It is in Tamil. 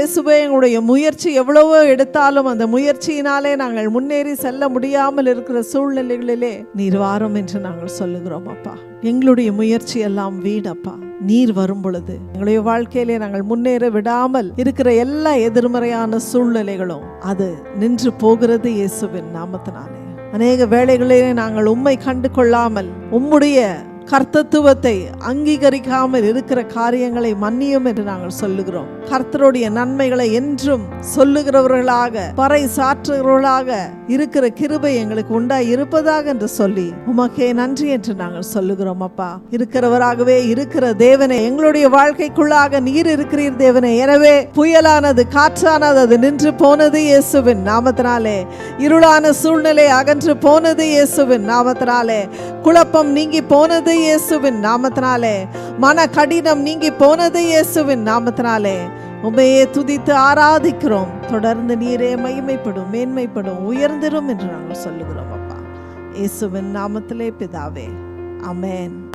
இயேசுவே, எங்களுடைய முயற்சி எவ்வளவோ எடுத்தாலும் அந்த முயற்சியினாலே நாங்கள் முன்னேறி செல்ல முடியாமல் இருக்கிற சூழ்நிலைகளிலே நீர் வாரும் என்று நாங்கள் சொல்லுகிறோம் அப்பா. எங்களுடைய முயற்சி எல்லாம் வீணப்பா. நீர் வரும் பொழுது எங்களுடைய வாழ்க்கையிலே நாங்கள் முன்னேற விடாமல் இருக்கிற எல்லா எதிர்மறையான சூழ்நிலைகளும் அது நின்று போகிறது இயேசுவின் நாமத்தினாலே. அநேக வேளைகளிலே நாங்கள் உம்மை கண்டு கொள்ளாமல் உம்முடைய கர்த்தத்துவத்தை அங்கீகரிக்காமல் இருக்கிற காரியங்களை மன்னியும் என்று நாங்கள் சொல்லுகிறோம். கர்த்தருடைய நன்மைகளை என்றும் சொல்லுகிறவர்களாக பறை சாற்றுகிறவர்களாக இருக்கிற கிருபை எங்களுக்கு உண்டாய் இருப்பதாக என்று சொல்லி உமக்கே நன்றி என்று நாங்கள் சொல்லுகிறோம் அப்பா. இருக்கிறவராகவே இருக்கிற தேவனே, எங்களுடைய வாழ்க்கைக்குள்ளாக நீர் இருக்கிறீர் தேவனே. எனவே புயலானது, காற்றானது அது நின்று போனது இயேசுவின் நாமத்தினாலே. இருளான சூழ்நிலை அகன்று போனது இயேசுவின் நாமத்தினாலே. குழப்பம் நீங்கி போனது இயேசுவின் நாமத்தினாலே. மன கடினம் நீங்கி போனது இயேசுவின் நாமத்தினாலே. உம்மையே துதித்து ஆராதிக்கிறோம். தொடர்ந்து நீரே மகிமைப்படும், மேன்மைப்படும், உயர்ந்திரும் என்று நாங்கள் சொல்லுகிறோம் அப்பா. இயேசுவின் நாமத்திலே பிதாவே, ஆமென்.